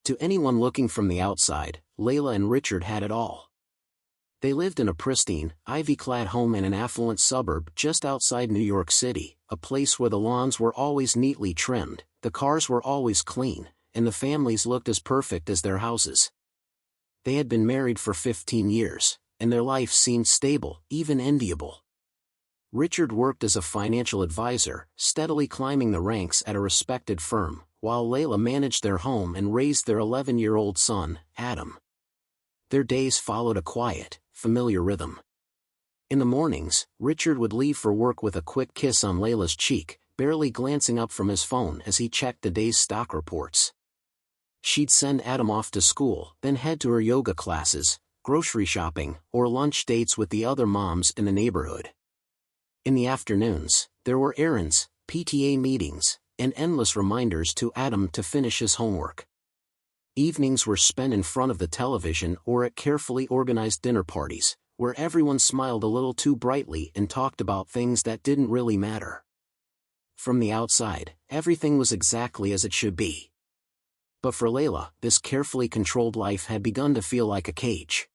To anyone looking from the outside, Layla and Richard had it all. They lived in a pristine, ivy-clad home in an affluent suburb just outside New York City, a place where the lawns were always neatly trimmed, the cars were always clean, and the families looked as perfect as their houses. They had been married for 15 years, and their life seemed stable, even enviable. Richard worked as a financial advisor, steadily climbing the ranks at a respected firm, while Layla managed their home and raised their 11-year-old son, Adam. Their days followed a quiet, familiar rhythm. In the mornings, Richard would leave for work with a quick kiss on Layla's cheek, barely glancing up from his phone as he checked the day's stock reports. She'd send Adam off to school, then head to her yoga classes, grocery shopping, or lunch dates with the other moms in the neighborhood. In the afternoons, there were errands, PTA meetings, and endless reminders to Adam to finish his homework. Evenings were spent in front of the television or at carefully organized dinner parties, where everyone smiled a little too brightly and talked about things that didn't really matter. From the outside, everything was exactly as it should be. But for Layla, this carefully controlled life had begun to feel like a cage.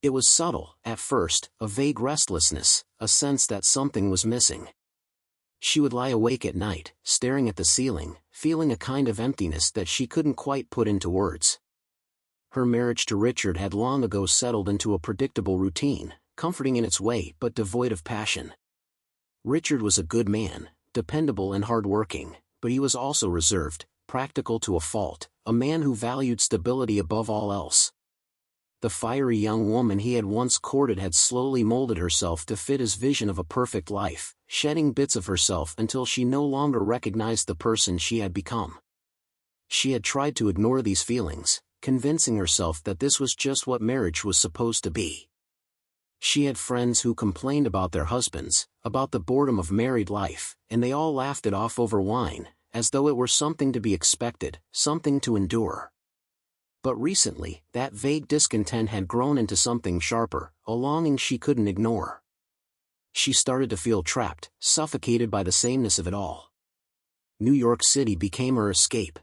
It was subtle, at first, a vague restlessness, a sense that something was missing. She would lie awake at night, staring at the ceiling, feeling a kind of emptiness that she couldn't quite put into words. Her marriage to Richard had long ago settled into a predictable routine, comforting in its way but devoid of passion. Richard was a good man, dependable and hardworking, but he was also reserved, practical to a fault, a man who valued stability above all else. The fiery young woman he had once courted had slowly molded herself to fit his vision of a perfect life, shedding bits of herself until she no longer recognized the person she had become. She had tried to ignore these feelings, convincing herself that this was just what marriage was supposed to be. She had friends who complained about their husbands, about the boredom of married life, and they all laughed it off over wine, as though it were something to be expected, something to endure. But recently, that vague discontent had grown into something sharper, a longing she couldn't ignore. She started to feel trapped, suffocated by the sameness of it all. New York City became her escape.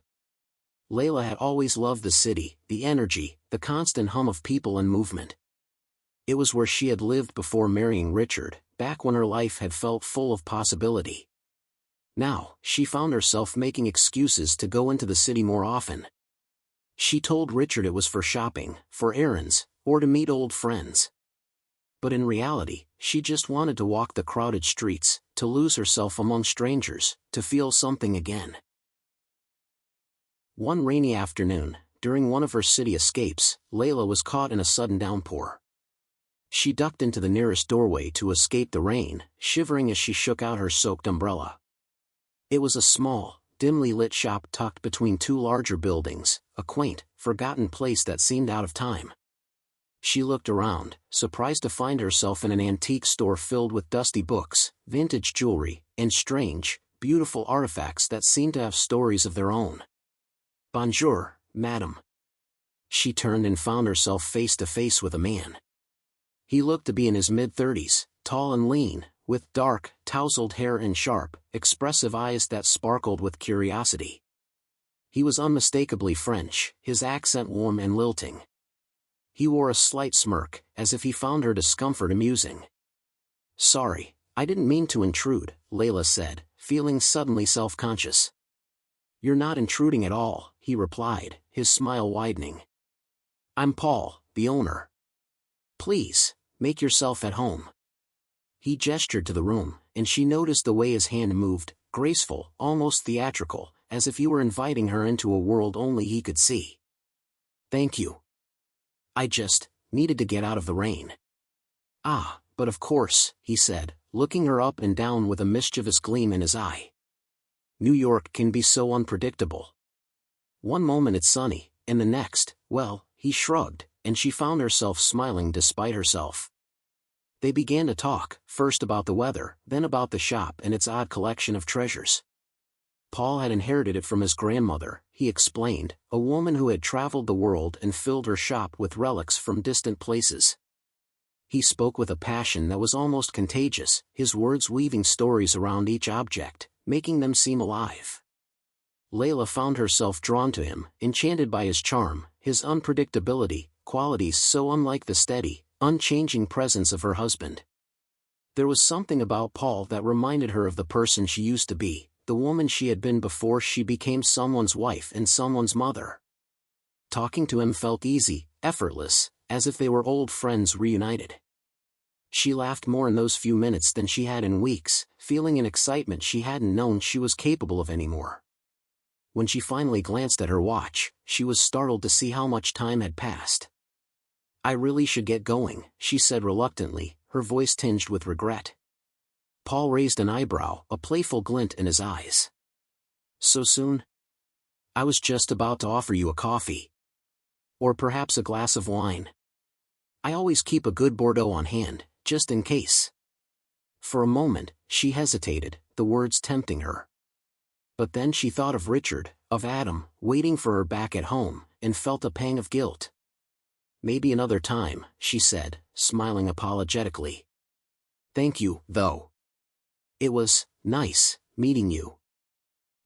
Layla had always loved the city, the energy, the constant hum of people and movement. It was where she had lived before marrying Richard, back when her life had felt full of possibility. Now, she found herself making excuses to go into the city more often. She told Richard it was for shopping, for errands, or to meet old friends. But in reality, she just wanted to walk the crowded streets, to lose herself among strangers, to feel something again. One rainy afternoon, during one of her city escapes, Layla was caught in a sudden downpour. She ducked into the nearest doorway to escape the rain, shivering as she shook out her soaked umbrella. It was a small, dimly lit shop tucked between two larger buildings, a quaint, forgotten place that seemed out of time. She looked around, surprised to find herself in an antique store filled with dusty books, vintage jewelry, and strange, beautiful artifacts that seemed to have stories of their own. "Bonjour, madame." She turned and found herself face to face with a man. He looked to be in his mid-30s, tall and lean, with dark, tousled hair and sharp, expressive eyes that sparkled with curiosity. He was unmistakably French, his accent warm and lilting. He wore a slight smirk, as if he found her discomfort amusing. "Sorry, I didn't mean to intrude," Layla said, feeling suddenly self-conscious. "You're not intruding at all," he replied, his smile widening. "I'm Paul, the owner. Please, make yourself at home." He gestured to the room, and she noticed the way his hand moved, graceful, almost theatrical, as if he were inviting her into a world only he could see. "Thank you. I just needed to get out of the rain." "Ah, but of course," he said, looking her up and down with a mischievous gleam in his eye. "New York can be so unpredictable. One moment it's sunny, and the next, well," he shrugged, and she found herself smiling despite herself. They began to talk, first about the weather, then about the shop and its odd collection of treasures. Paul had inherited it from his grandmother, he explained, a woman who had traveled the world and filled her shop with relics from distant places. He spoke with a passion that was almost contagious, his words weaving stories around each object, making them seem alive. Layla found herself drawn to him, enchanted by his charm, his unpredictability, qualities so unlike the steady, unchanging presence of her husband. There was something about Paul that reminded her of the person she used to be, the woman she had been before she became someone's wife and someone's mother. Talking to him felt easy, effortless, as if they were old friends reunited. She laughed more in those few minutes than she had in weeks, feeling an excitement she hadn't known she was capable of anymore. When she finally glanced at her watch, she was startled to see how much time had passed. "I really should get going," she said reluctantly, her voice tinged with regret. Paul raised an eyebrow, a playful glint in his eyes. "So soon? I was just about to offer you a coffee. Or perhaps a glass of wine. I always keep a good Bordeaux on hand, just in case." For a moment, she hesitated, the words tempting her. But then she thought of Richard, of Adam, waiting for her back at home, and felt a pang of guilt. "Maybe another time," she said, smiling apologetically. "Thank you, though. It was nice meeting you."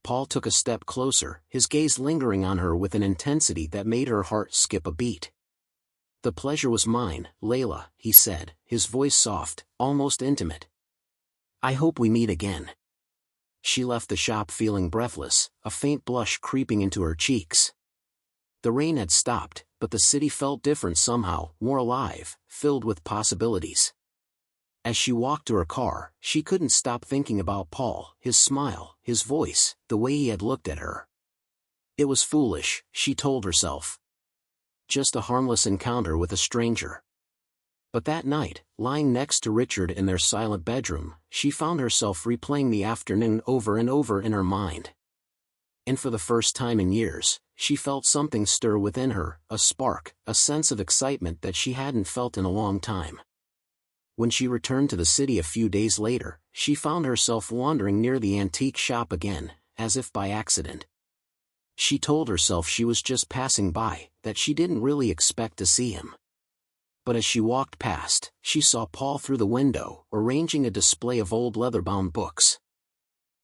Paul took a step closer, his gaze lingering on her with an intensity that made her heart skip a beat. "The pleasure was mine, Layla," he said, his voice soft, almost intimate. "I hope we meet again." She left the shop feeling breathless, a faint blush creeping into her cheeks. The rain had stopped, but the city felt different somehow, more alive, filled with possibilities. As she walked to her car, she couldn't stop thinking about Paul, his smile, his voice, the way he had looked at her. It was foolish, she told herself. Just a harmless encounter with a stranger. But that night, lying next to Richard in their silent bedroom, she found herself replaying the afternoon over and over in her mind. And for the first time in years, she felt something stir within her, a spark, a sense of excitement that she hadn't felt in a long time. When she returned to the city a few days later, she found herself wandering near the antique shop again, as if by accident. She told herself she was just passing by, that she didn't really expect to see him. But as she walked past, she saw Paul through the window, arranging a display of old leather-bound books.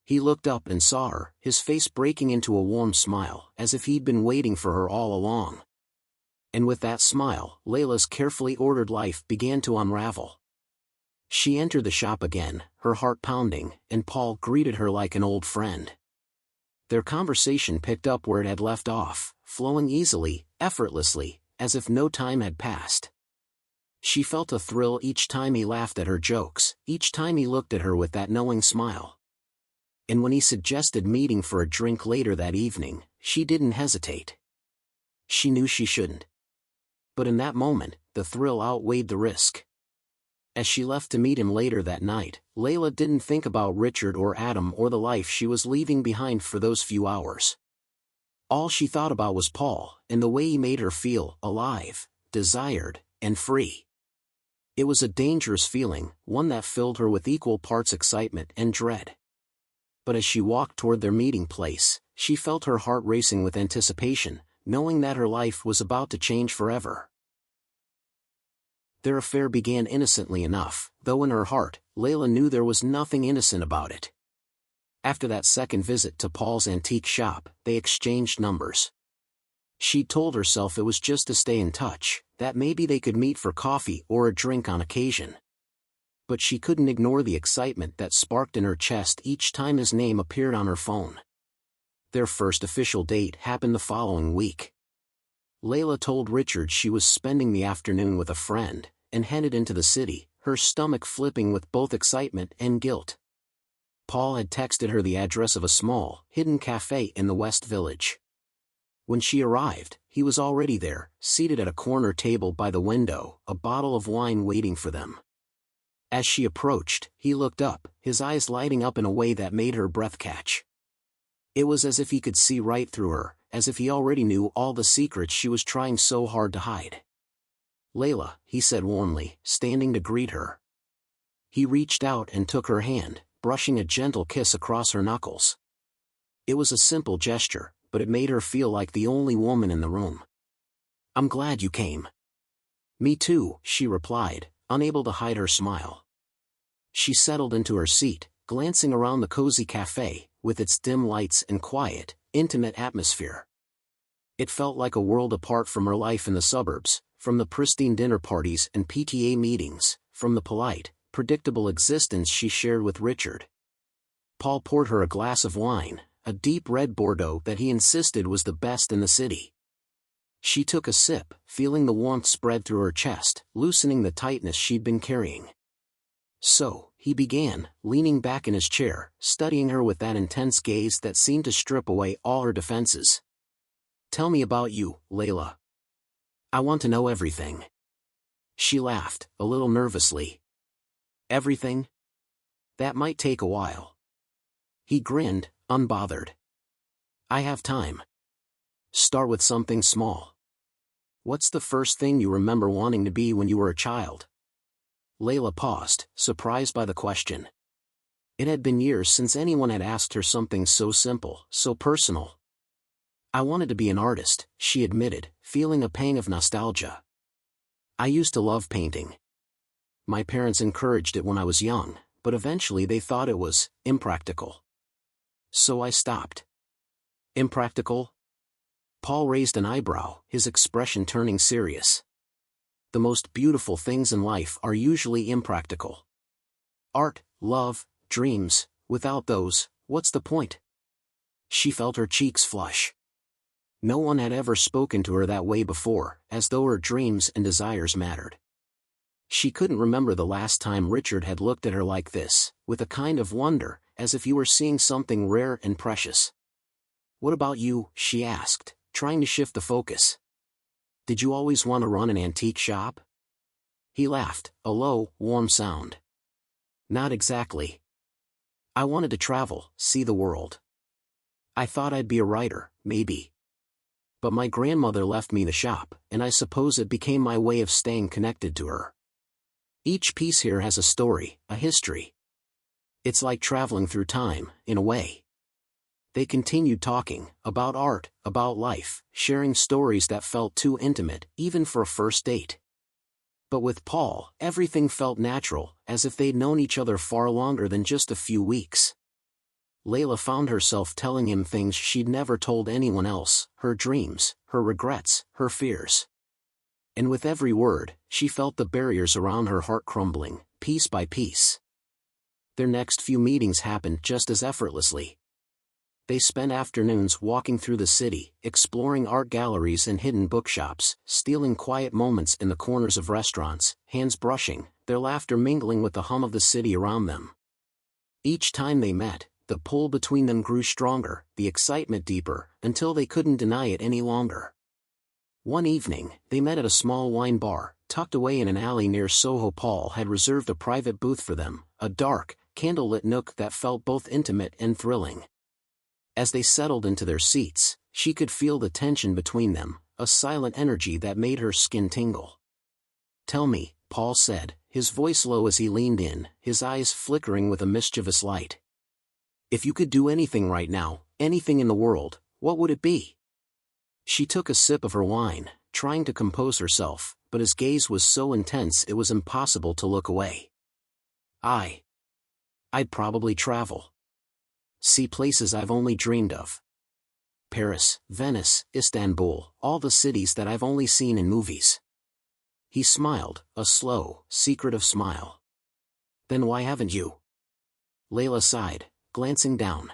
He looked up and saw her, his face breaking into a warm smile, as if he'd been waiting for her all along. And with that smile, Layla's carefully ordered life began to unravel. She entered the shop again, her heart pounding, and Paul greeted her like an old friend. Their conversation picked up where it had left off, flowing easily, effortlessly, as if no time had passed. She felt a thrill each time he laughed at her jokes, each time he looked at her with that knowing smile. And when he suggested meeting for a drink later that evening, she didn't hesitate. She knew she shouldn't. But in that moment, the thrill outweighed the risk. As she left to meet him later that night, Layla didn't think about Richard or Adam or the life she was leaving behind for those few hours. All she thought about was Paul, and the way he made her feel alive, desired, and free. It was a dangerous feeling, one that filled her with equal parts excitement and dread. But as she walked toward their meeting place, she felt her heart racing with anticipation, knowing that her life was about to change forever. Their affair began innocently enough, though in her heart, Layla knew there was nothing innocent about it. After that second visit to Paul's antique shop, they exchanged numbers. She told herself it was just to stay in touch, that maybe they could meet for coffee or a drink on occasion. But she couldn't ignore the excitement that sparked in her chest each time his name appeared on her phone. Their first official date happened the following week. Layla told Richard she was spending the afternoon with a friend, and headed into the city, her stomach flipping with both excitement and guilt. Paul had texted her the address of a small, hidden cafe in the West Village. When she arrived, he was already there, seated at a corner table by the window, a bottle of wine waiting for them. As she approached, he looked up, his eyes lighting up in a way that made her breath catch. It was as if he could see right through her, as if he already knew all the secrets she was trying so hard to hide. "Layla," he said warmly, standing to greet her. He reached out and took her hand, brushing a gentle kiss across her knuckles. It was a simple gesture, but it made her feel like the only woman in the room. "I'm glad you came." "Me too," she replied, unable to hide her smile. She settled into her seat, glancing around the cozy cafe, with its dim lights and quiet, intimate atmosphere. It felt like a world apart from her life in the suburbs, from the pristine dinner parties and PTA meetings, from the polite, predictable existence she shared with Richard. Paul poured her a glass of wine, a deep red Bordeaux that he insisted was the best in the city. She took a sip, feeling the warmth spread through her chest, loosening the tightness she'd been carrying. So, he began, leaning back in his chair, studying her with that intense gaze that seemed to strip away all her defenses. "Tell me about you, Layla. I want to know everything." She laughed, a little nervously. "Everything? That might take a while." He grinned, unbothered. "I have time. Start with something small. What's the first thing you remember wanting to be when you were a child?" Layla paused, surprised by the question. It had been years since anyone had asked her something so simple, so personal. "I wanted to be an artist," she admitted, feeling a pang of nostalgia. "I used to love painting. My parents encouraged it when I was young, but eventually they thought it was impractical. So I stopped." "Impractical?" Paul raised an eyebrow, his expression turning serious. "The most beautiful things in life are usually impractical. Art, love, dreams, without those, what's the point?" She felt her cheeks flush. No one had ever spoken to her that way before, as though her dreams and desires mattered. She couldn't remember the last time Richard had looked at her like this, with a kind of wonder, as if he were seeing something rare and precious. "What about you?" she asked, trying to shift the focus. "Did you always want to run an antique shop?" He laughed, a low, warm sound. "Not exactly. I wanted to travel, see the world. I thought I'd be a writer, maybe. But my grandmother left me the shop, and I suppose it became my way of staying connected to her. Each piece here has a story, a history. It's like traveling through time, in a way." They continued talking, about art, about life, sharing stories that felt too intimate, even for a first date. But with Paul, everything felt natural, as if they'd known each other far longer than just a few weeks. Layla found herself telling him things she'd never told anyone else, her dreams, her regrets, her fears. And with every word, she felt the barriers around her heart crumbling, piece by piece. Their next few meetings happened just as effortlessly. They spent afternoons walking through the city, exploring art galleries and hidden bookshops, stealing quiet moments in the corners of restaurants, hands brushing, their laughter mingling with the hum of the city around them. Each time they met, the pull between them grew stronger, the excitement deeper, until they couldn't deny it any longer. One evening, they met at a small wine bar, tucked away in an alley near Soho. Paul had reserved a private booth for them, a dark, candlelit nook that felt both intimate and thrilling. As they settled into their seats, she could feel the tension between them, a silent energy that made her skin tingle. "Tell me," Paul said, his voice low as he leaned in, his eyes flickering with a mischievous light. "If you could do anything right now, anything in the world, what would it be?" She took a sip of her wine, trying to compose herself, but his gaze was so intense it was impossible to look away. I'd probably travel. See places I've only dreamed of. Paris, Venice, Istanbul, all the cities that I've only seen in movies." He smiled, a slow, secretive smile. "Then why haven't you?" Layla sighed, glancing down.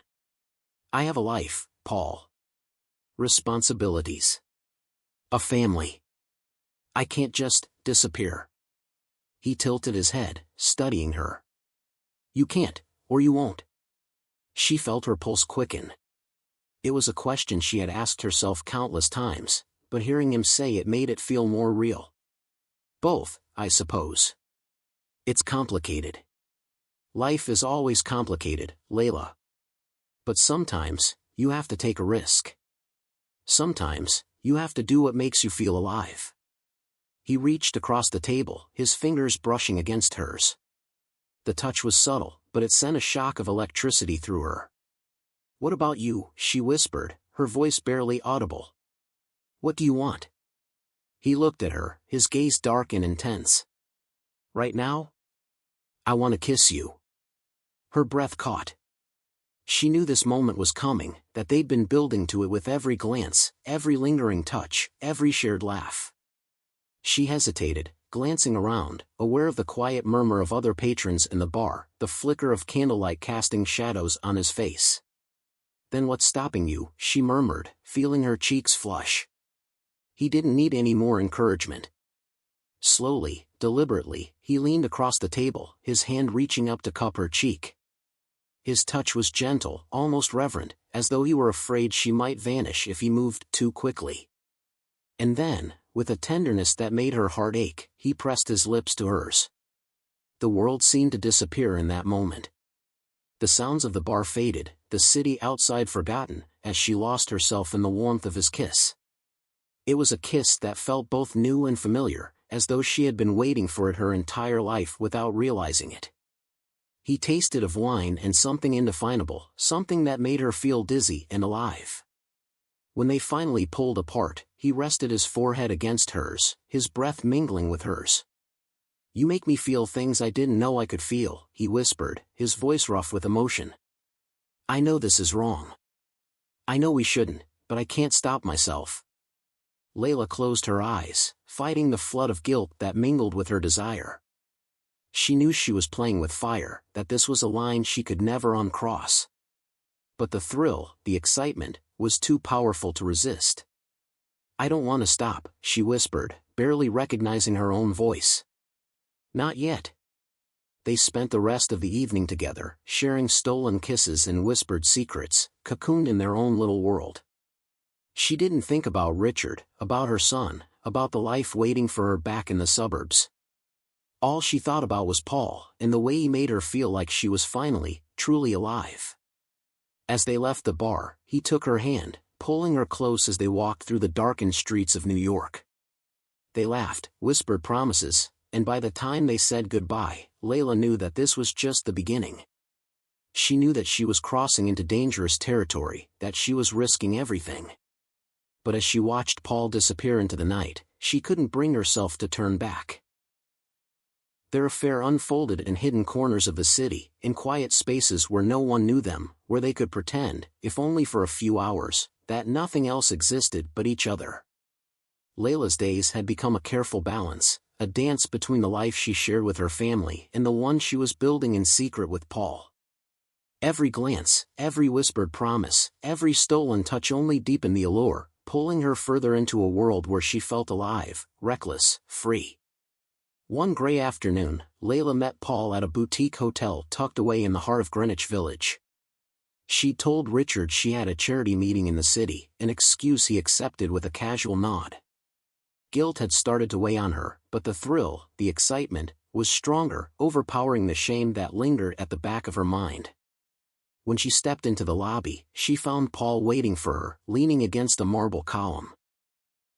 "I have a life, Paul. Responsibilities. A family. I can't just disappear." He tilted his head, studying her. "You can't, or you won't." She felt her pulse quicken. It was a question she had asked herself countless times, but hearing him say it made it feel more real. "Both, I suppose. It's complicated. Life is always complicated, Layla. But sometimes, you have to take a risk. Sometimes, you have to do what makes you feel alive." He reached across the table, his fingers brushing against hers. The touch was subtle, but it sent a shock of electricity through her. "What about you?" she whispered, her voice barely audible. "What do you want?" He looked at her, his gaze dark and intense. "Right now? I want to kiss you." Her breath caught. She knew this moment was coming, that they'd been building to it with every glance, every lingering touch, every shared laugh. She hesitated, glancing around, aware of the quiet murmur of other patrons in the bar, the flicker of candlelight casting shadows on his face. "Then what's stopping you?" she murmured, feeling her cheeks flush. He didn't need any more encouragement. Slowly, deliberately, he leaned across the table, his hand reaching up to cup her cheek. His touch was gentle, almost reverent, as though he were afraid she might vanish if he moved too quickly. And then, with a tenderness that made her heart ache, he pressed his lips to hers. The world seemed to disappear in that moment. The sounds of the bar faded, the city outside forgotten, as she lost herself in the warmth of his kiss. It was a kiss that felt both new and familiar, as though she had been waiting for it her entire life without realizing it. He tasted of wine and something indefinable, something that made her feel dizzy and alive. When they finally pulled apart, he rested his forehead against hers, his breath mingling with hers. "You make me feel things I didn't know I could feel," he whispered, his voice rough with emotion. "I know this is wrong. I know we shouldn't, but I can't stop myself." Layla closed her eyes, fighting the flood of guilt that mingled with her desire. She knew she was playing with fire, that this was a line she could never uncross. But the thrill, the excitement, was too powerful to resist. "I don't want to stop," she whispered, barely recognizing her own voice. "Not yet." They spent the rest of the evening together, sharing stolen kisses and whispered secrets, cocooned in their own little world. She didn't think about Richard, about her son, about the life waiting for her back in the suburbs. All she thought about was Paul, and the way he made her feel like she was finally, truly alive. As they left the bar, he took her hand, pulling her close as they walked through the darkened streets of New York. They laughed, whispered promises, and by the time they said goodbye, Layla knew that this was just the beginning. She knew that she was crossing into dangerous territory, that she was risking everything. But as she watched Paul disappear into the night, she couldn't bring herself to turn back. Their affair unfolded in hidden corners of the city, in quiet spaces where no one knew them, where they could pretend, if only for a few hours, that nothing else existed but each other. Layla's days had become a careful balance, a dance between the life she shared with her family and the one she was building in secret with Paul. Every glance, every whispered promise, every stolen touch only deepened the allure, pulling her further into a world where she felt alive, reckless, free. One gray afternoon, Layla met Paul at a boutique hotel tucked away in the heart of Greenwich Village. She'd told Richard she had a charity meeting in the city, an excuse he accepted with a casual nod. Guilt had started to weigh on her, but the thrill, the excitement, was stronger, overpowering the shame that lingered at the back of her mind. When she stepped into the lobby, she found Paul waiting for her, leaning against a marble column.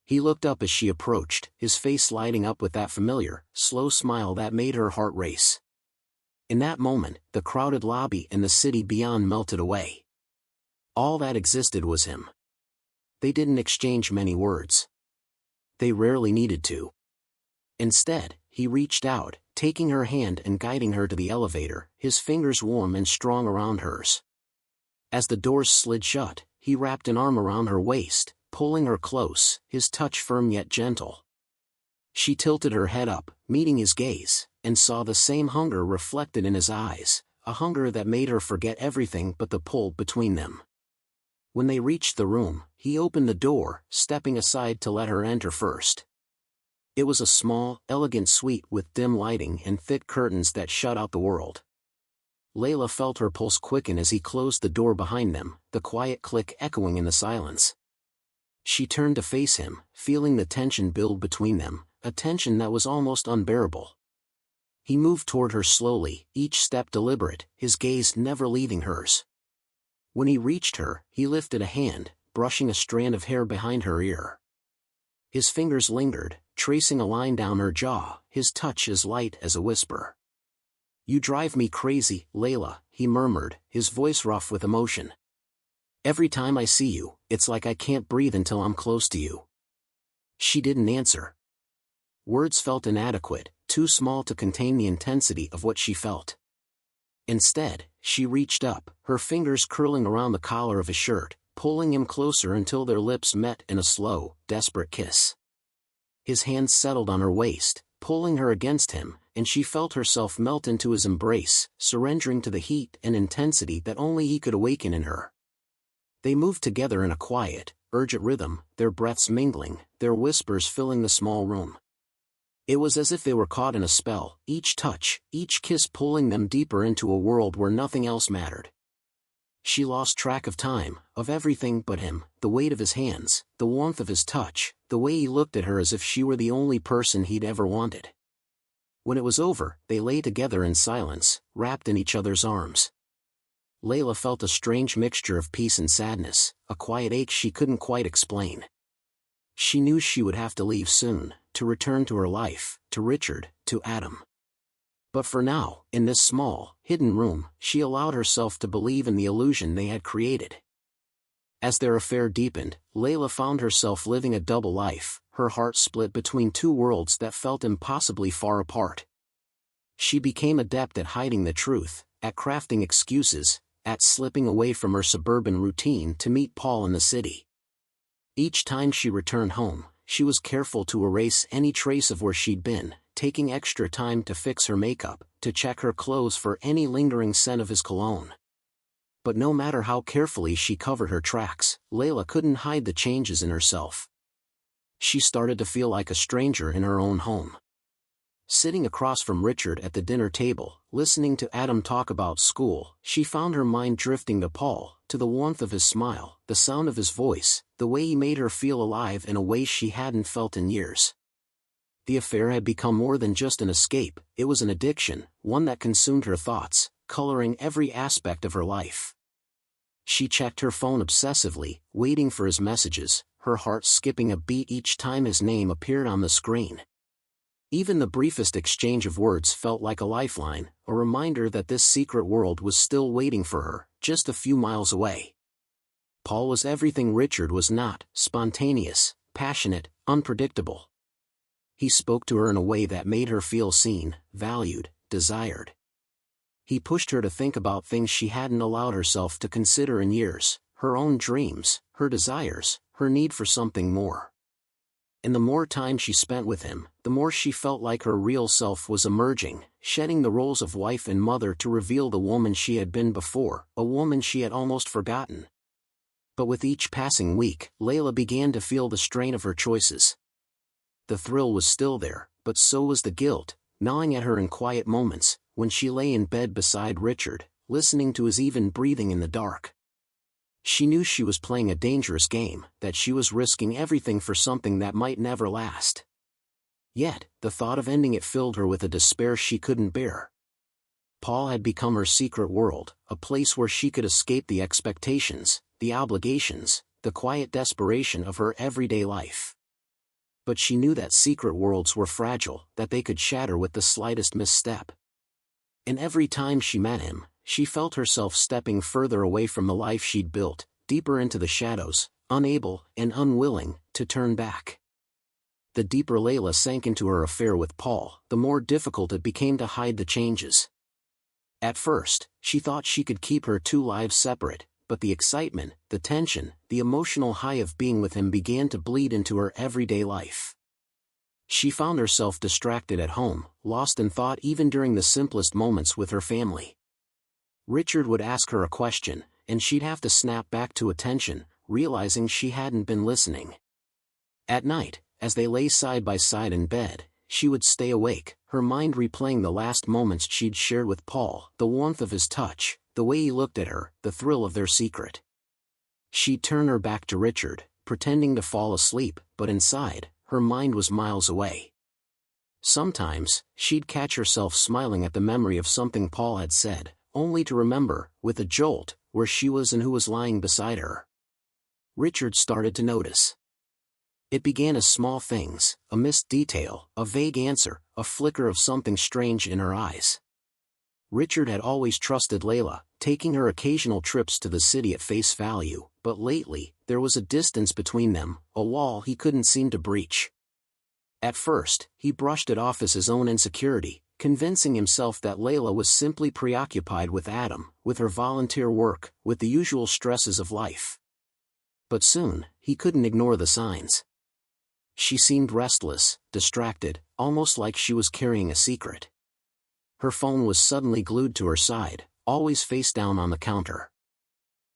He looked up as she approached, his face lighting up with that familiar, slow smile that made her heart race. In that moment, the crowded lobby and the city beyond melted away. All that existed was him. They didn't exchange many words. They rarely needed to. Instead, he reached out, taking her hand and guiding her to the elevator, his fingers warm and strong around hers. As the doors slid shut, he wrapped an arm around her waist, pulling her close, his touch firm yet gentle. She tilted her head up, meeting his gaze, and saw the same hunger reflected in his eyes, a hunger that made her forget everything but the pull between them. When they reached the room, he opened the door, stepping aside to let her enter first. It was a small, elegant suite with dim lighting and thick curtains that shut out the world. Layla felt her pulse quicken as he closed the door behind them, the quiet click echoing in the silence. She turned to face him, feeling the tension build between them, a tension that was almost unbearable. He moved toward her slowly, each step deliberate, his gaze never leaving hers. When he reached her, he lifted a hand, brushing a strand of hair behind her ear. His fingers lingered, tracing a line down her jaw, his touch as light as a whisper. "You drive me crazy, Layla," he murmured, his voice rough with emotion. "Every time I see you, it's like I can't breathe until I'm close to you." She didn't answer. Words felt inadequate, too small to contain the intensity of what she felt. Instead, she reached up, her fingers curling around the collar of his shirt, pulling him closer until their lips met in a slow, desperate kiss. His hands settled on her waist, pulling her against him, and she felt herself melt into his embrace, surrendering to the heat and intensity that only he could awaken in her. They moved together in a quiet, urgent rhythm, their breaths mingling, their whispers filling the small room. It was as if they were caught in a spell, each touch, each kiss pulling them deeper into a world where nothing else mattered. She lost track of time, of everything but him, the weight of his hands, the warmth of his touch, the way he looked at her as if she were the only person he'd ever wanted. When it was over, they lay together in silence, wrapped in each other's arms. Layla felt a strange mixture of peace and sadness, a quiet ache she couldn't quite explain. She knew she would have to leave soon, to return to her life, to Richard, to Adam. But for now, in this small, hidden room, she allowed herself to believe in the illusion they had created. As their affair deepened, Layla found herself living a double life, her heart split between two worlds that felt impossibly far apart. She became adept at hiding the truth, at crafting excuses, at slipping away from her suburban routine to meet Paul in the city. Each time she returned home, she was careful to erase any trace of where she'd been, taking extra time to fix her makeup, to check her clothes for any lingering scent of his cologne. But no matter how carefully she covered her tracks, Layla couldn't hide the changes in herself. She started to feel like a stranger in her own home. Sitting across from Richard at the dinner table, listening to Adam talk about school, she found her mind drifting to Paul, to the warmth of his smile, the sound of his voice, the way he made her feel alive in a way she hadn't felt in years. The affair had become more than just an escape, it was an addiction, one that consumed her thoughts, coloring every aspect of her life. She checked her phone obsessively, waiting for his messages, her heart skipping a beat each time his name appeared on the screen. Even the briefest exchange of words felt like a lifeline, a reminder that this secret world was still waiting for her, just a few miles away. Paul was everything Richard was not: spontaneous, passionate, unpredictable. He spoke to her in a way that made her feel seen, valued, desired. He pushed her to think about things she hadn't allowed herself to consider in years, her own dreams, her desires, her need for something more. And the more time she spent with him, the more she felt like her real self was emerging, shedding the roles of wife and mother to reveal the woman she had been before, a woman she had almost forgotten. But with each passing week, Layla began to feel the strain of her choices. The thrill was still there, but so was the guilt, gnawing at her in quiet moments, when she lay in bed beside Richard, listening to his even breathing in the dark. She knew she was playing a dangerous game, that she was risking everything for something that might never last. Yet, the thought of ending it filled her with a despair she couldn't bear. Paul had become her secret world, a place where she could escape the expectations, the obligations, the quiet desperation of her everyday life. But she knew that secret worlds were fragile, that they could shatter with the slightest misstep. And every time she met him, she felt herself stepping further away from the life she'd built, deeper into the shadows, unable and unwilling to turn back. The deeper Layla sank into her affair with Paul, the more difficult it became to hide the changes. At first, she thought she could keep her two lives separate, but the excitement, the tension, the emotional high of being with him began to bleed into her everyday life. She found herself distracted at home, lost in thought even during the simplest moments with her family. Richard would ask her a question, and she'd have to snap back to attention, realizing she hadn't been listening. At night, as they lay side by side in bed, she would stay awake, her mind replaying the last moments she'd shared with Paul, the warmth of his touch, the way he looked at her, the thrill of their secret. She'd turn her back to Richard, pretending to fall asleep, but inside, her mind was miles away. Sometimes, she'd catch herself smiling at the memory of something Paul had said, only to remember, with a jolt, where she was and who was lying beside her. Richard started to notice. It began as small things, a missed detail, a vague answer, a flicker of something strange in her eyes. Richard had always trusted Layla, taking her occasional trips to the city at face value, but lately, there was a distance between them, a wall he couldn't seem to breach. At first, he brushed it off as his own insecurity, convincing himself that Layla was simply preoccupied with Adam, with her volunteer work, with the usual stresses of life. But soon, he couldn't ignore the signs. She seemed restless, distracted, almost like she was carrying a secret. Her phone was suddenly glued to her side, always face down on the counter.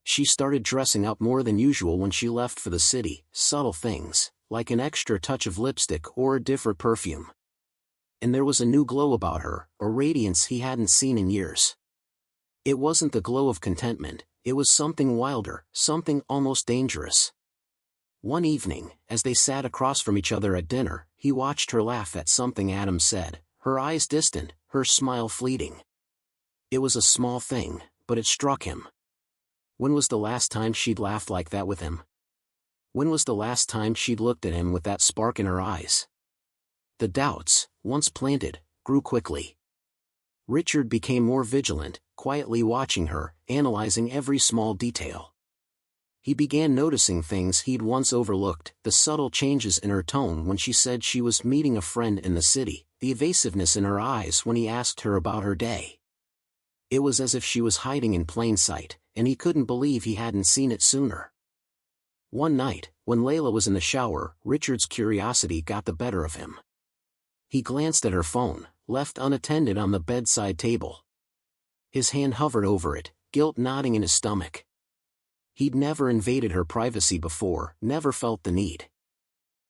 She started dressing up more than usual when she left for the city, subtle things, like an extra touch of lipstick or a different perfume. And there was a new glow about her, a radiance he hadn't seen in years. It wasn't the glow of contentment, it was something wilder, something almost dangerous. One evening, as they sat across from each other at dinner, he watched her laugh at something Adam said, her eyes distant, her smile fleeting. It was a small thing, but it struck him. When was the last time she'd laughed like that with him? When was the last time she'd looked at him with that spark in her eyes? The doubts, once planted, grew quickly. Richard became more vigilant, quietly watching her, analyzing every small detail. He began noticing things he'd once overlooked, the subtle changes in her tone when she said she was meeting a friend in the city, the evasiveness in her eyes when he asked her about her day. It was as if she was hiding in plain sight, and he couldn't believe he hadn't seen it sooner. One night, when Layla was in the shower, Richard's curiosity got the better of him. He glanced at her phone, left unattended on the bedside table. His hand hovered over it, guilt knotting in his stomach. He'd never invaded her privacy before, never felt the need.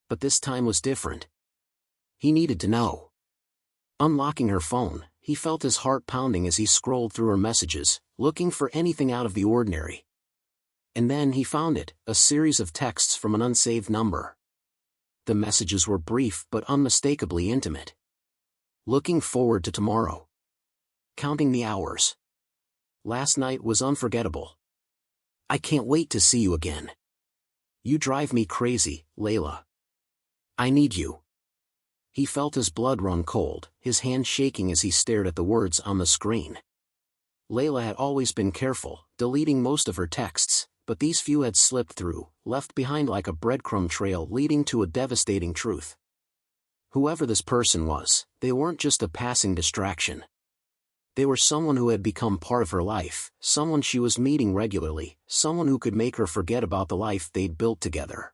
But this time was different. He needed to know. Unlocking her phone, he felt his heart pounding as he scrolled through her messages, looking for anything out of the ordinary. And then he found it, a series of texts from an unsaved number. The messages were brief but unmistakably intimate. Looking forward to tomorrow. Counting the hours. Last night was unforgettable. I can't wait to see you again. You drive me crazy, Layla. I need you. He felt his blood run cold, his hand shaking as he stared at the words on the screen. Layla had always been careful, deleting most of her texts, but these few had slipped through, left behind like a breadcrumb trail leading to a devastating truth. Whoever this person was, they weren't just a passing distraction. They were someone who had become part of her life, someone she was meeting regularly, someone who could make her forget about the life they'd built together.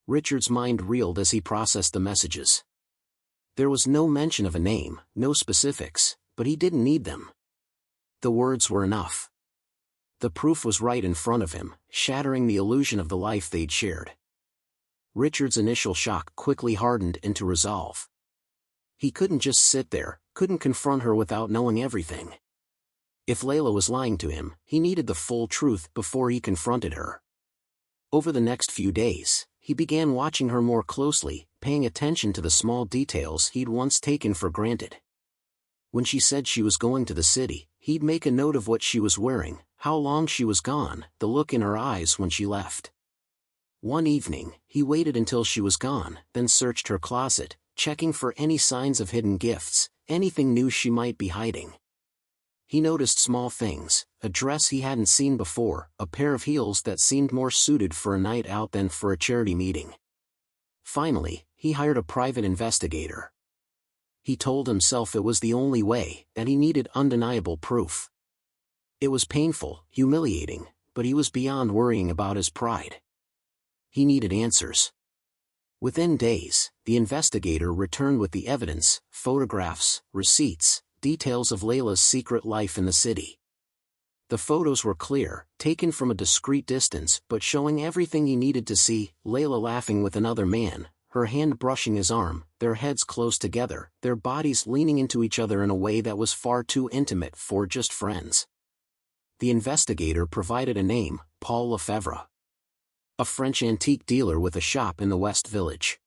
Richard's mind reeled as he processed the messages. There was no mention of a name, no specifics, but he didn't need them. The words were enough. The proof was right in front of him, shattering the illusion of the life they'd shared. Richard's initial shock quickly hardened into resolve. He couldn't just sit there, couldn't confront her without knowing everything. If Layla was lying to him, he needed the full truth before he confronted her. Over the next few days, he began watching her more closely, paying attention to the small details he'd once taken for granted. When she said she was going to the city, he'd make a note of what she was wearing, how long she was gone, the look in her eyes when she left. One evening, he waited until she was gone, then searched her closet, checking for any signs of hidden gifts, anything new she might be hiding. He noticed small things, a dress he hadn't seen before, a pair of heels that seemed more suited for a night out than for a charity meeting. Finally, he hired a private investigator. He told himself it was the only way, that he needed undeniable proof. It was painful, humiliating, but he was beyond worrying about his pride. He needed answers. Within days, the investigator returned with the evidence, photographs, receipts, details of Layla's secret life in the city. The photos were clear, taken from a discreet distance but showing everything he needed to see, Layla laughing with another man, her hand brushing his arm, their heads close together, their bodies leaning into each other in a way that was far too intimate for just friends. The investigator provided a name, Paul Lefebvre. A French antique dealer with a shop in the West Village.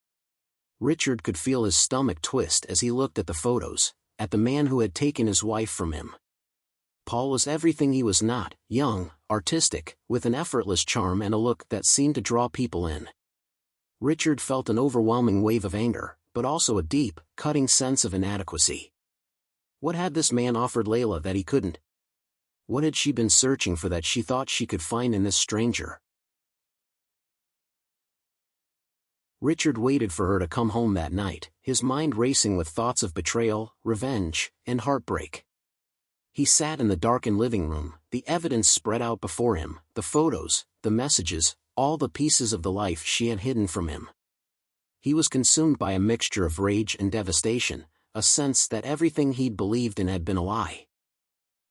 Richard could feel his stomach twist as he looked at the photos, at the man who had taken his wife from him. Paul was everything he was not, young, artistic, with an effortless charm and a look that seemed to draw people in. Richard felt an overwhelming wave of anger, but also a deep, cutting sense of inadequacy. What had this man offered Layla that he couldn't? What had she been searching for that she thought she could find in this stranger? Richard waited for her to come home that night, his mind racing with thoughts of betrayal, revenge, and heartbreak. He sat in the darkened living room, the evidence spread out before him, the photos, the messages, all the pieces of the life she had hidden from him. He was consumed by a mixture of rage and devastation, a sense that everything he'd believed in had been a lie.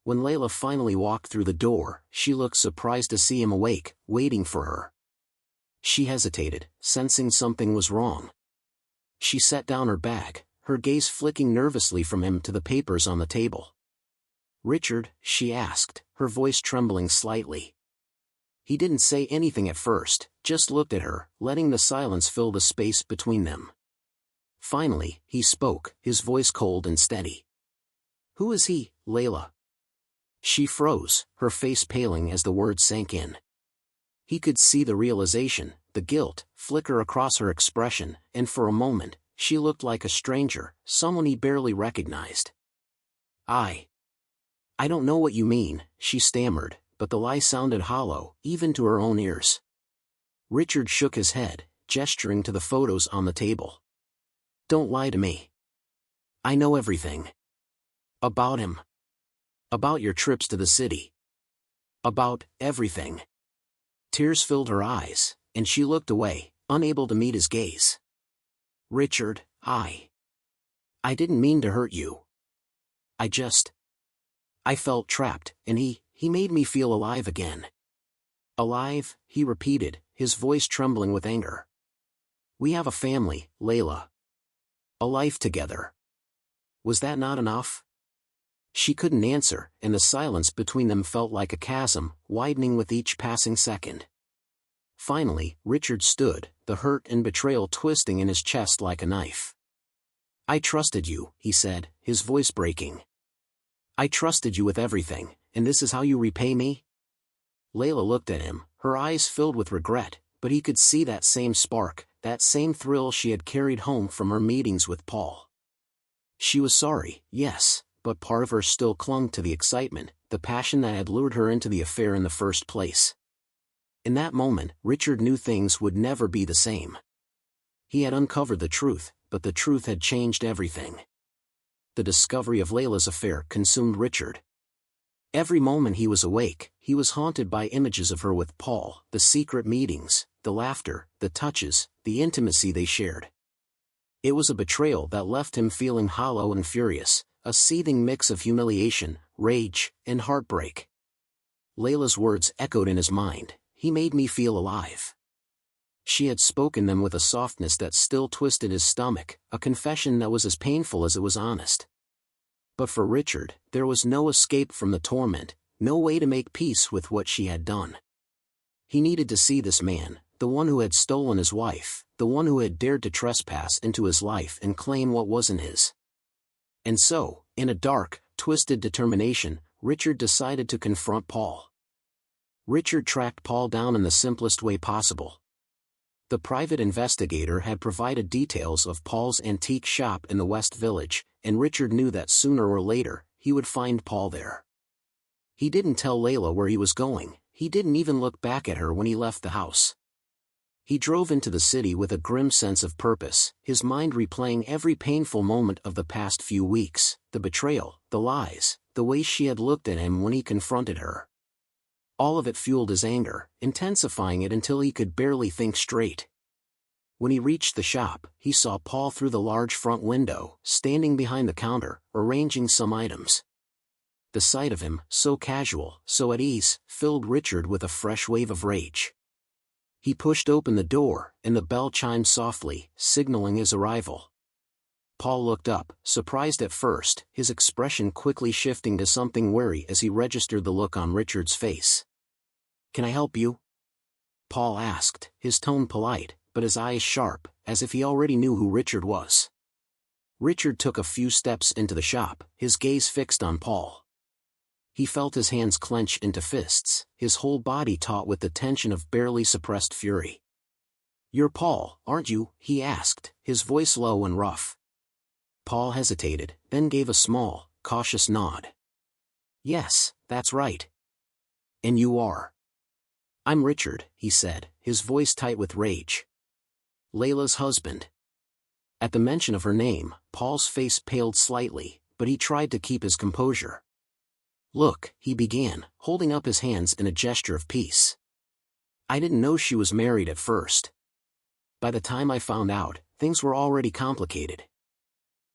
When Layla finally walked through the door, she looked surprised to see him awake, waiting for her. She hesitated, sensing something was wrong. She set down her bag, her gaze flicking nervously from him to the papers on the table. "Richard?" she asked, her voice trembling slightly. He didn't say anything at first, just looked at her, letting the silence fill the space between them. Finally, he spoke, his voice cold and steady. "Who is he, Layla?" She froze, her face paling as the words sank in. He could see the realization, the guilt, flicker across her expression, and for a moment, she looked like a stranger, someone he barely recognized. I don't know what you mean," she stammered, but the lie sounded hollow, even to her own ears. Richard shook his head, gesturing to the photos on the table. "Don't lie to me. I know everything. About him. About your trips to the city. About everything." Tears filled her eyes, and she looked away, unable to meet his gaze. "Richard, I didn't mean to hurt you. I felt trapped, and he made me feel alive again." "Alive?" he repeated, his voice trembling with anger. "We have a family, Layla. A life together. Was that not enough?" She couldn't answer, and the silence between them felt like a chasm, widening with each passing second. Finally, Richard stood, the hurt and betrayal twisting in his chest like a knife. "I trusted you," he said, his voice breaking. "I trusted you with everything, and this is how you repay me?" Layla looked at him, her eyes filled with regret, but he could see that same spark, that same thrill she had carried home from her meetings with Paul. She was sorry, yes, but part of her still clung to the excitement, the passion that had lured her into the affair in the first place. In that moment, Richard knew things would never be the same. He had uncovered the truth, but the truth had changed everything. The discovery of Layla's affair consumed Richard. Every moment he was awake, he was haunted by images of her with Paul, the secret meetings, the laughter, the touches, the intimacy they shared. It was a betrayal that left him feeling hollow and furious, a seething mix of humiliation, rage, and heartbreak. Layla's words echoed in his mind, "He made me feel alive." She had spoken them with a softness that still twisted his stomach, a confession that was as painful as it was honest. But for Richard, there was no escape from the torment, no way to make peace with what she had done. He needed to see this man, the one who had stolen his wife, the one who had dared to trespass into his life and claim what wasn't his. And so, in a dark, twisted determination, Richard decided to confront Paul. Richard tracked Paul down in the simplest way possible. The private investigator had provided details of Paul's antique shop in the West Village, and Richard knew that sooner or later, he would find Paul there. He didn't tell Layla where he was going, he didn't even look back at her when he left the house. He drove into the city with a grim sense of purpose, his mind replaying every painful moment of the past few weeks, the betrayal, the lies, the way she had looked at him when he confronted her. All of it fueled his anger, intensifying it until he could barely think straight. When he reached the shop, he saw Paul through the large front window, standing behind the counter, arranging some items. The sight of him, so casual, so at ease, filled Richard with a fresh wave of rage. He pushed open the door, and the bell chimed softly, signaling his arrival. Paul looked up, surprised at first, his expression quickly shifting to something wary as he registered the look on Richard's face. "Can I help you?" Paul asked, his tone polite, but his eyes sharp, as if he already knew who Richard was. Richard took a few steps into the shop, his gaze fixed on Paul. He felt his hands clench into fists, his whole body taut with the tension of barely suppressed fury. "You're Paul, aren't you?" he asked, his voice low and rough. Paul hesitated, then gave a small, cautious nod. "Yes, that's right." "And you are?" "I'm Richard," he said, his voice tight with rage. Layla's husband. At the mention of her name, Paul's face paled slightly, but he tried to keep his composure. "Look," he began, holding up his hands in a gesture of peace. "I didn't know she was married at first. By the time I found out, things were already complicated."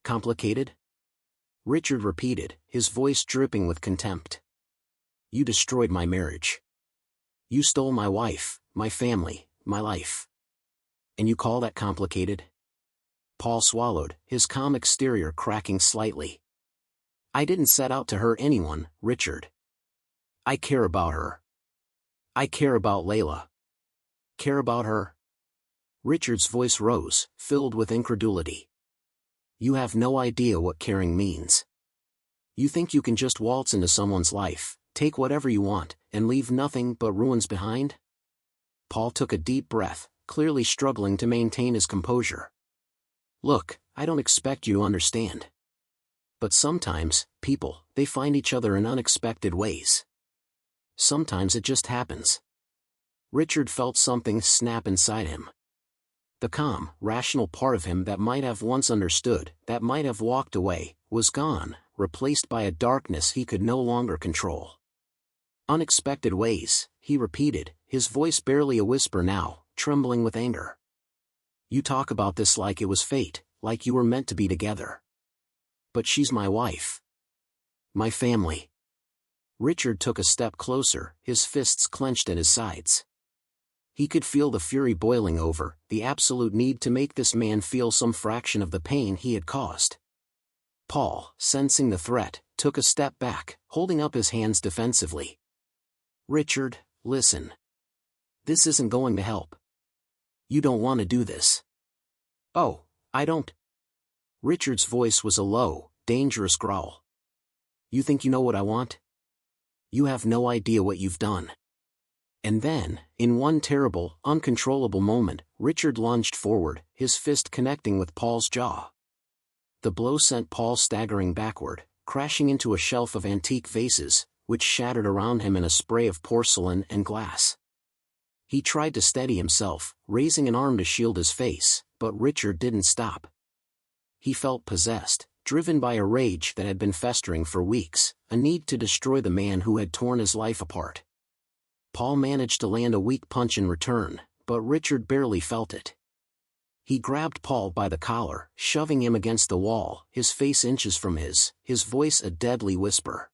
"Complicated?" Richard repeated, his voice dripping with contempt. "You destroyed my marriage. You stole my wife, my family, my life. And you call that complicated?" Paul swallowed, his calm exterior cracking slightly. "I didn't set out to hurt anyone, Richard. I care about her. I care about Layla." "Care about her?" Richard's voice rose, filled with incredulity. "You have no idea what caring means. You think you can just waltz into someone's life, take whatever you want, and leave nothing but ruins behind?" Paul took a deep breath, clearly struggling to maintain his composure. "Look, I don't expect you to understand. But sometimes, people, they find each other in unexpected ways. Sometimes it just happens." Richard felt something snap inside him. The calm, rational part of him that might have once understood, that might have walked away, was gone, replaced by a darkness he could no longer control. "Unexpected ways," he repeated, his voice barely a whisper now, trembling with anger. "You talk about this like it was fate, like you were meant to be together. But she's my wife. My family." Richard took a step closer, his fists clenched at his sides. He could feel the fury boiling over, the absolute need to make this man feel some fraction of the pain he had caused. Paul, sensing the threat, took a step back, holding up his hands defensively. "Richard, listen. This isn't going to help. You don't want to do this." "Oh, I don't." Richard's voice was a low, dangerous growl. "You think you know what I want? You have no idea what you've done." And then, in one terrible, uncontrollable moment, Richard lunged forward, his fist connecting with Paul's jaw. The blow sent Paul staggering backward, crashing into a shelf of antique vases, which shattered around him in a spray of porcelain and glass. He tried to steady himself, raising an arm to shield his face, but Richard didn't stop. He felt possessed, driven by a rage that had been festering for weeks, a need to destroy the man who had torn his life apart. Paul managed to land a weak punch in return, but Richard barely felt it. He grabbed Paul by the collar, shoving him against the wall, his face inches from his voice a deadly whisper.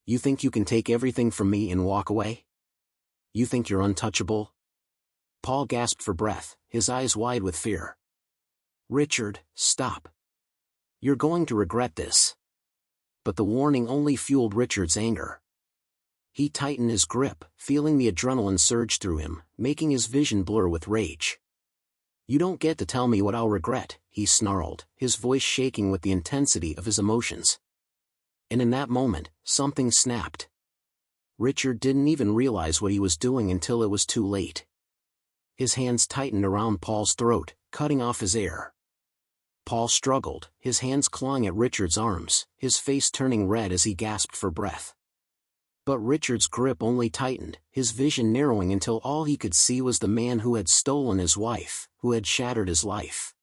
"You think you can take everything from me and walk away? You think you're untouchable?" Paul gasped for breath, his eyes wide with fear. "Richard, stop. You're going to regret this." But the warning only fueled Richard's anger. He tightened his grip, feeling the adrenaline surge through him, making his vision blur with rage. "You don't get to tell me what I'll regret," he snarled, his voice shaking with the intensity of his emotions. And in that moment, something snapped. Richard didn't even realize what he was doing until it was too late. His hands tightened around Paul's throat, cutting off his air. Paul struggled, his hands clawing at Richard's arms, his face turning red as he gasped for breath. But Richard's grip only tightened, his vision narrowing until all he could see was the man who had stolen his wife, who had shattered his life.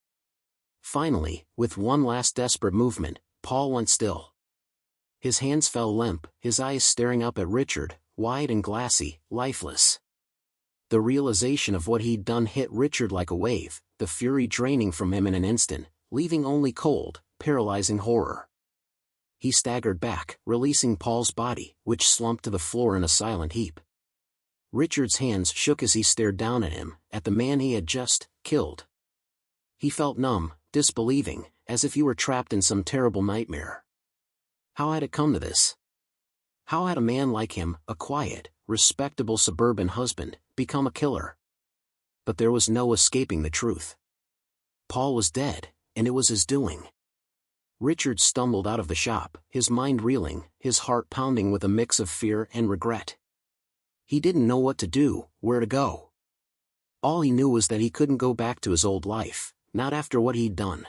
Finally, with one last desperate movement, Paul went still. His hands fell limp, his eyes staring up at Richard, wide and glassy, lifeless. The realization of what he'd done hit Richard like a wave, the fury draining from him in an instant, leaving only cold, paralyzing horror. He staggered back, releasing Paul's body, which slumped to the floor in a silent heap. Richard's hands shook as he stared down at him, at the man he had just killed. He felt numb, disbelieving, as if he were trapped in some terrible nightmare. How had it come to this? How had a man like him, a quiet, respectable suburban husband, become a killer? But there was no escaping the truth. Paul was dead, and it was his doing. Richard stumbled out of the shop, his mind reeling, his heart pounding with a mix of fear and regret. He didn't know what to do, where to go. All he knew was that he couldn't go back to his old life, not after what he'd done.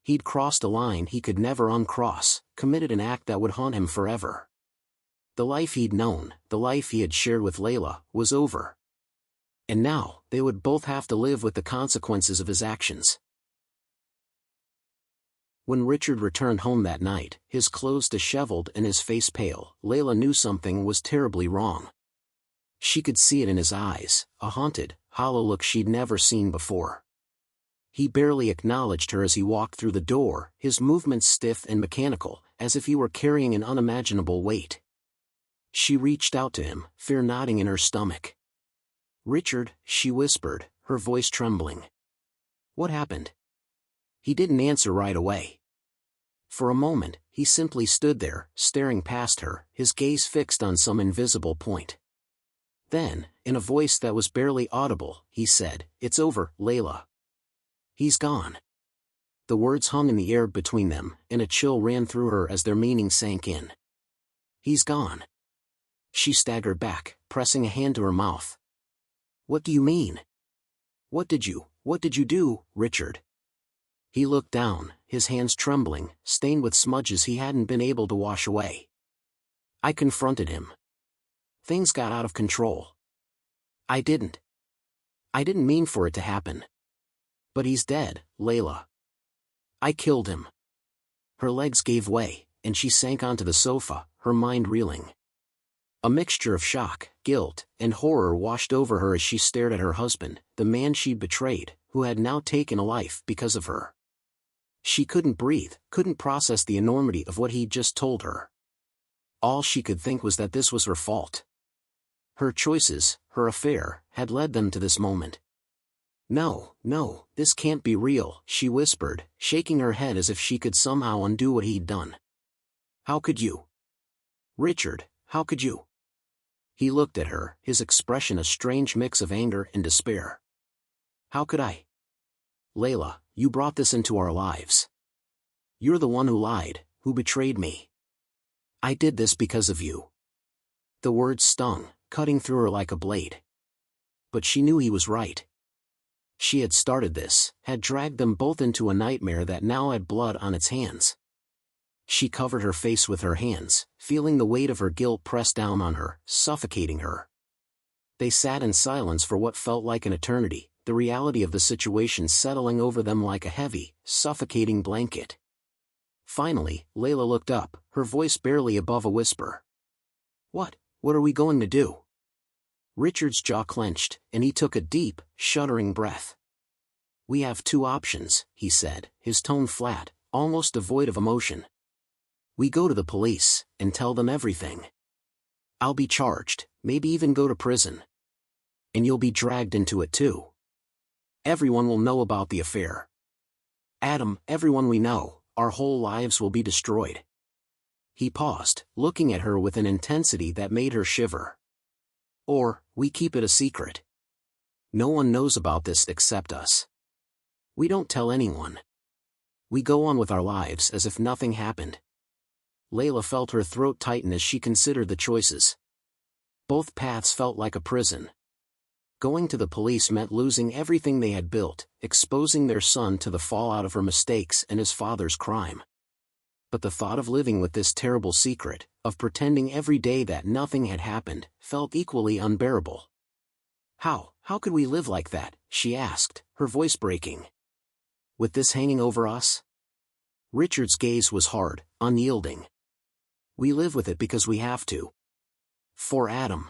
He'd crossed a line he could never uncross, committed an act that would haunt him forever. The life he'd known, the life he had shared with Layla, was over. And now, they would both have to live with the consequences of his actions. When Richard returned home that night, his clothes disheveled and his face pale, Layla knew something was terribly wrong. She could see it in his eyes, a haunted, hollow look she'd never seen before. He barely acknowledged her as he walked through the door, his movements stiff and mechanical, as if he were carrying an unimaginable weight. She reached out to him, fear knotting in her stomach. "Richard," she whispered, her voice trembling. "What happened?" He didn't answer right away. For a moment, he simply stood there, staring past her, his gaze fixed on some invisible point. Then, in a voice that was barely audible, he said, "It's over, Layla. He's gone." The words hung in the air between them, and a chill ran through her as their meaning sank in. "He's gone." She staggered back, pressing a hand to her mouth. "What do you mean? What did you do, Richard?" He looked down, his hands trembling, stained with smudges he hadn't been able to wash away. "I confronted him. Things got out of control. I didn't mean for it to happen. But he's dead, Layla. I killed him." Her legs gave way, and she sank onto the sofa, her mind reeling. A mixture of shock, guilt, and horror washed over her as she stared at her husband, the man she'd betrayed, who had now taken a life because of her. She couldn't breathe, couldn't process the enormity of what he'd just told her. All she could think was that this was her fault. Her choices, her affair, had led them to this moment. No, this can't be real," she whispered, shaking her head as if she could somehow undo what he'd done. "How could you? Richard, how could you?" He looked at her, his expression a strange mix of anger and despair. "How could I? Layla, you brought this into our lives. You're the one who lied, who betrayed me. I did this because of you." The words stung, cutting through her like a blade. But she knew he was right. She had started this, had dragged them both into a nightmare that now had blood on its hands. She covered her face with her hands, feeling the weight of her guilt press down on her, suffocating her. They sat in silence for what felt like an eternity, the reality of the situation settling over them like a heavy, suffocating blanket. Finally, Layla looked up, her voice barely above a whisper. What are we going to do?" Richard's jaw clenched, and he took a deep, shuddering breath. "We have two options," he said, his tone flat, almost devoid of emotion. "We go to the police, and tell them everything. I'll be charged, maybe even go to prison. And you'll be dragged into it too. Everyone will know about the affair. Adam, everyone we know, our whole lives will be destroyed." He paused, looking at her with an intensity that made her shiver. "Or, we keep it a secret. No one knows about this except us. We don't tell anyone. We go on with our lives as if nothing happened." Layla felt her throat tighten as she considered the choices. Both paths felt like a prison. Going to the police meant losing everything they had built, exposing their son to the fallout of her mistakes and his father's crime. But the thought of living with this terrible secret, of pretending every day that nothing had happened, felt equally unbearable. How could we live like that?" she asked, her voice breaking. "With this hanging over us?" Richard's gaze was hard, unyielding. "We live with it because we have to. For Adam.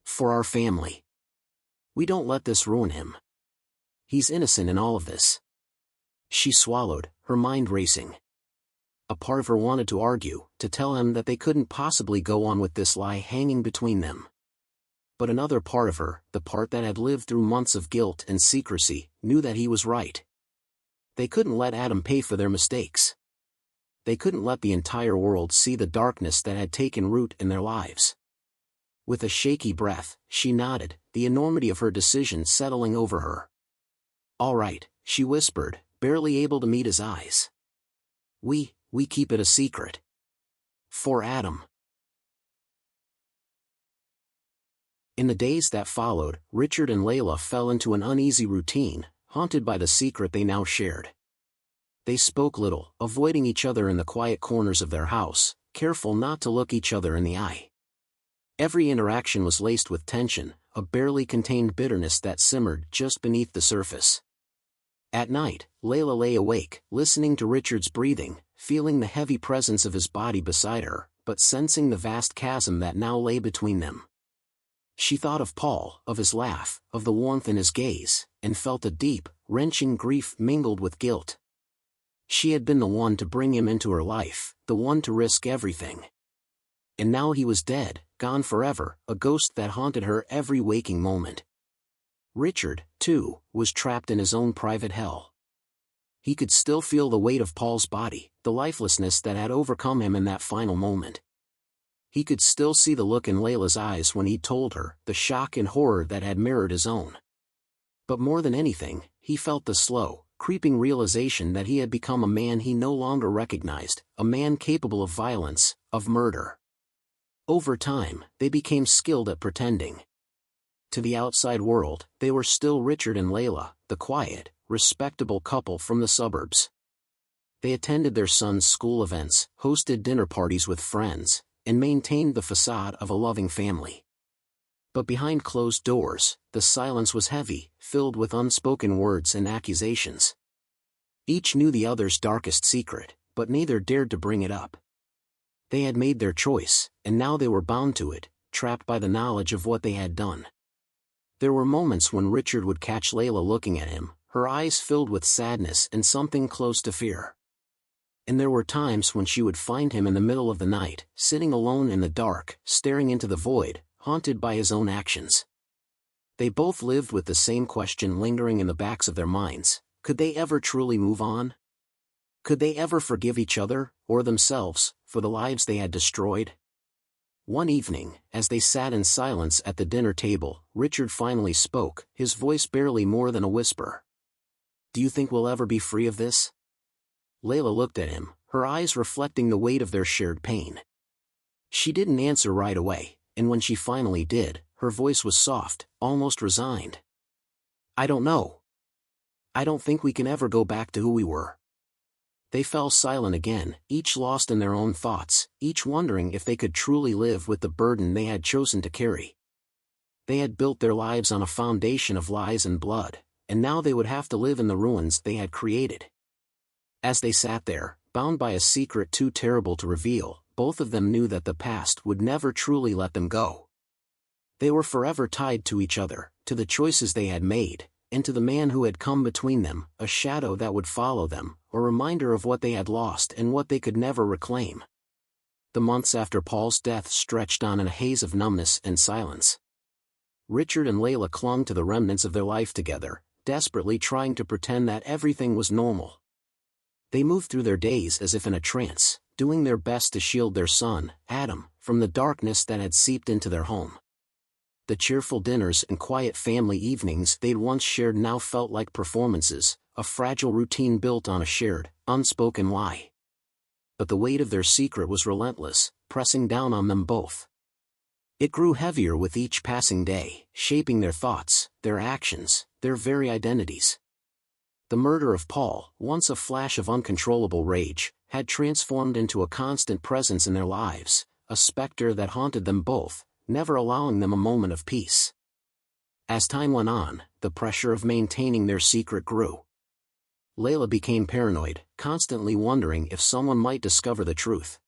For our family. We don't let this ruin him. He's innocent in all of this." She swallowed, her mind racing. A part of her wanted to argue, to tell him that they couldn't possibly go on with this lie hanging between them. But another part of her, the part that had lived through months of guilt and secrecy, knew that he was right. They couldn't let Adam pay for their mistakes. They couldn't let the entire world see the darkness that had taken root in their lives. With a shaky breath, she nodded, the enormity of her decision settling over her. "All right," she whispered, barely able to meet his eyes. We keep it a secret. For Adam." In the days that followed, Richard and Layla fell into an uneasy routine, haunted by the secret they now shared. They spoke little, avoiding each other in the quiet corners of their house, careful not to look each other in the eye. Every interaction was laced with tension, a barely contained bitterness that simmered just beneath the surface. At night, Layla lay awake, listening to Richard's breathing, feeling the heavy presence of his body beside her, but sensing the vast chasm that now lay between them. She thought of Paul, of his laugh, of the warmth in his gaze, and felt a deep, wrenching grief mingled with guilt. She had been the one to bring him into her life, the one to risk everything. And now he was dead, gone forever, a ghost that haunted her every waking moment. Richard, too, was trapped in his own private hell. He could still feel the weight of Paul's body, the lifelessness that had overcome him in that final moment. He could still see the look in Layla's eyes when he told her, the shock and horror that had mirrored his own. But more than anything, he felt the slow, creeping realization that he had become a man he no longer recognized, a man capable of violence, of murder. Over time, they became skilled at pretending. To the outside world, they were still Richard and Layla, the quiet, respectable couple from the suburbs. They attended their son's school events, hosted dinner parties with friends, and maintained the facade of a loving family. But behind closed doors, the silence was heavy, filled with unspoken words and accusations. Each knew the other's darkest secret, but neither dared to bring it up. They had made their choice, and now they were bound to it, trapped by the knowledge of what they had done. There were moments when Richard would catch Layla looking at him, her eyes filled with sadness and something close to fear. And there were times when she would find him in the middle of the night, sitting alone in the dark, staring into the void, haunted by his own actions. They both lived with the same question lingering in the backs of their minds: could they ever truly move on? Could they ever forgive each other, or themselves, for the lives they had destroyed? One evening, as they sat in silence at the dinner table, Richard finally spoke, his voice barely more than a whisper. "Do you think we'll ever be free of this?" Layla looked at him, her eyes reflecting the weight of their shared pain. She didn't answer right away, and when she finally did, her voice was soft, almost resigned. "I don't know. I don't think we can ever go back to who we were." They fell silent again, each lost in their own thoughts, each wondering if they could truly live with the burden they had chosen to carry. They had built their lives on a foundation of lies and blood, and now they would have to live in the ruins they had created. As they sat there, bound by a secret too terrible to reveal, both of them knew that the past would never truly let them go. They were forever tied to each other, to the choices they had made, and to the man who had come between them, a shadow that would follow them, a reminder of what they had lost and what they could never reclaim. The months after Paul's death stretched on in a haze of numbness and silence. Richard and Layla clung to the remnants of their life together, desperately trying to pretend that everything was normal. They moved through their days as if in a trance, doing their best to shield their son, Adam, from the darkness that had seeped into their home. The cheerful dinners and quiet family evenings they'd once shared now felt like performances, a fragile routine built on a shared, unspoken lie. But the weight of their secret was relentless, pressing down on them both. It grew heavier with each passing day, shaping their thoughts, their actions, their very identities. The murder of Paul, once a flash of uncontrollable rage, had transformed into a constant presence in their lives, a specter that haunted them both, never allowing them a moment of peace. As time went on, the pressure of maintaining their secret grew. Layla became paranoid, constantly wondering if someone might discover the truth.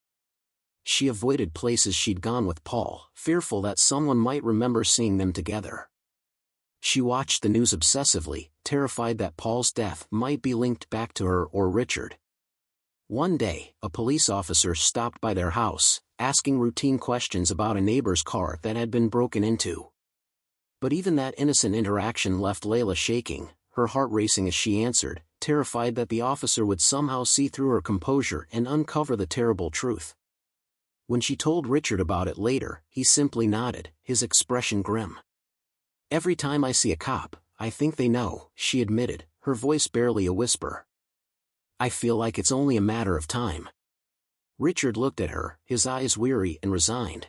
She avoided places she'd gone with Paul, fearful that someone might remember seeing them together. She watched the news obsessively, terrified that Paul's death might be linked back to her or Richard. One day, a police officer stopped by their house, asking routine questions about a neighbor's car that had been broken into. But even that innocent interaction left Layla shaking, her heart racing as she answered, terrified that the officer would somehow see through her composure and uncover the terrible truth. When she told Richard about it later, he simply nodded, his expression grim. "Every time I see a cop, I think they know," she admitted, her voice barely a whisper. "I feel like it's only a matter of time." Richard looked at her, his eyes weary and resigned.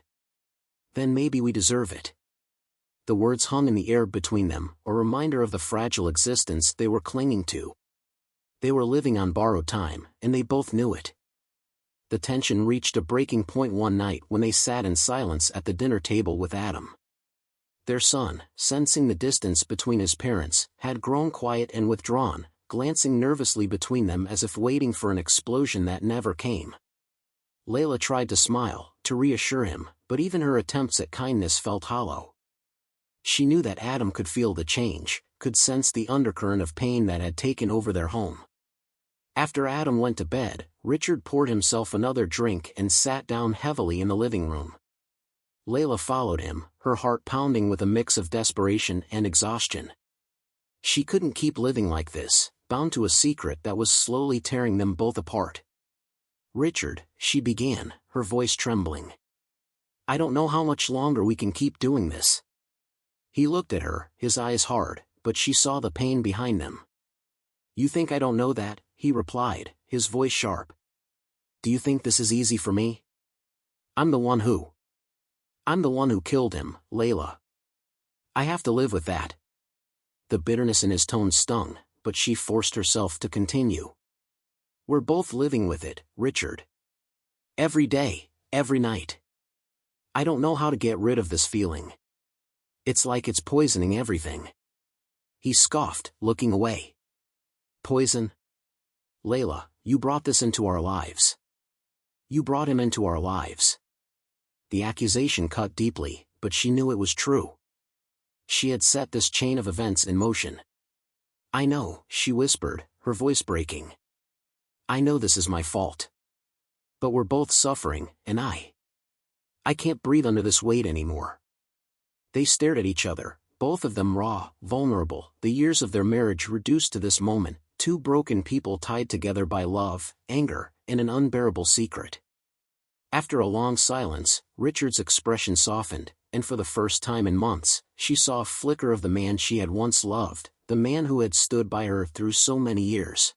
"Then maybe we deserve it." The words hung in the air between them, a reminder of the fragile existence they were clinging to. They were living on borrowed time, and they both knew it. The tension reached a breaking point one night when they sat in silence at the dinner table with Adam. Their son, sensing the distance between his parents, had grown quiet and withdrawn, glancing nervously between them as if waiting for an explosion that never came. Layla tried to smile, to reassure him, but even her attempts at kindness felt hollow. She knew that Adam could feel the change, could sense the undercurrent of pain that had taken over their home. After Adam went to bed, Richard poured himself another drink and sat down heavily in the living room. Layla followed him, her heart pounding with a mix of desperation and exhaustion. She couldn't keep living like this, bound to a secret that was slowly tearing them both apart. "Richard," she began, her voice trembling. "I don't know how much longer we can keep doing this." He looked at her, his eyes hard, but she saw the pain behind them. "You think I don't know that?" he replied, his voice sharp. "Do you think this is easy for me? I'm the one who killed him, Layla. I have to live with that." The bitterness in his tone stung, but she forced herself to continue. "We're both living with it, Richard. Every day, every night. I don't know how to get rid of this feeling. It's like it's poisoning everything." He scoffed, looking away. "Poison? Layla, you brought this into our lives. You brought him into our lives." The accusation cut deeply, but she knew it was true. She had set this chain of events in motion. "I know," she whispered, her voice breaking. "I know this is my fault. But we're both suffering, and I can't breathe under this weight anymore." They stared at each other, both of them raw, vulnerable, the years of their marriage reduced to this moment, two broken people tied together by love, anger, and an unbearable secret. After a long silence, Richard's expression softened, and for the first time in months, she saw a flicker of the man she had once loved, the man who had stood by her through so many years.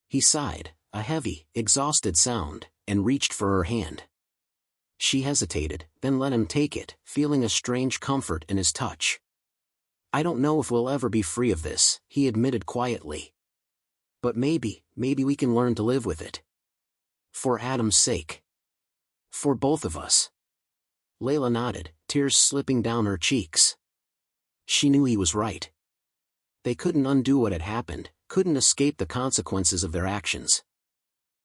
He sighed, a heavy, exhausted sound, and reached for her hand. She hesitated, then let him take it, feeling a strange comfort in his touch. "I don't know if we'll ever be free of this," he admitted quietly. "But maybe we can learn to live with it. For Adam's sake. For both of us." Layla nodded, tears slipping down her cheeks. She knew he was right. They couldn't undo what had happened, couldn't escape the consequences of their actions.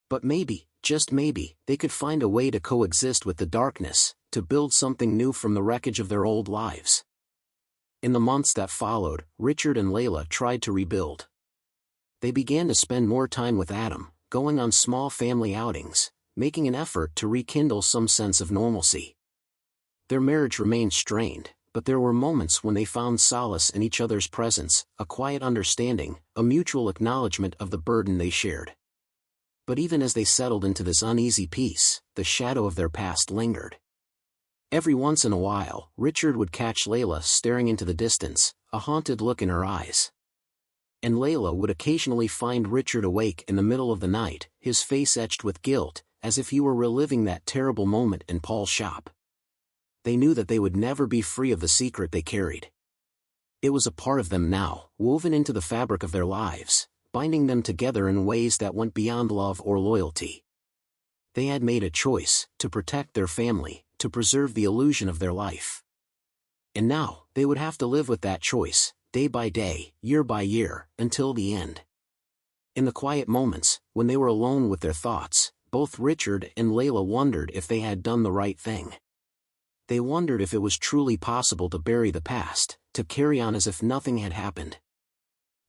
But maybe, just maybe, they could find a way to coexist with the darkness, to build something new from the wreckage of their old lives. In the months that followed, Richard and Layla tried to rebuild. They began to spend more time with Adam, going on small family outings, making an effort to rekindle some sense of normalcy. Their marriage remained strained, but there were moments when they found solace in each other's presence, a quiet understanding, a mutual acknowledgement of the burden they shared. But even as they settled into this uneasy peace, the shadow of their past lingered. Every once in a while, Richard would catch Layla staring into the distance, a haunted look in her eyes. And Layla would occasionally find Richard awake in the middle of the night, his face etched with guilt, as if he were reliving that terrible moment in Paul's shop. They knew that they would never be free of the secret they carried. It was a part of them now, woven into the fabric of their lives, binding them together in ways that went beyond love or loyalty. They had made a choice, to protect their family, to preserve the illusion of their life. And now, they would have to live with that choice, day by day, year by year, until the end. In the quiet moments, when they were alone with their thoughts, both Richard and Layla wondered if they had done the right thing. They wondered if it was truly possible to bury the past, to carry on as if nothing had happened.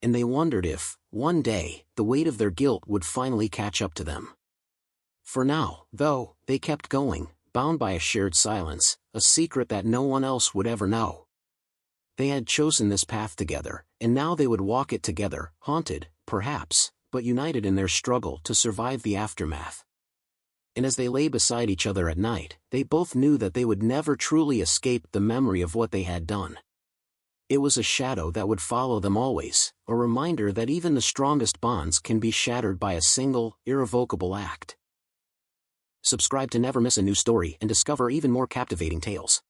And they wondered if, one day, the weight of their guilt would finally catch up to them. For now, though, they kept going, bound by a shared silence, a secret that no one else would ever know. They had chosen this path together, and now they would walk it together, haunted, perhaps, but united in their struggle to survive the aftermath. And as they lay beside each other at night, they both knew that they would never truly escape the memory of what they had done. It was a shadow that would follow them always, a reminder that even the strongest bonds can be shattered by a single, irrevocable act. Subscribe to never miss a new story and discover even more captivating tales.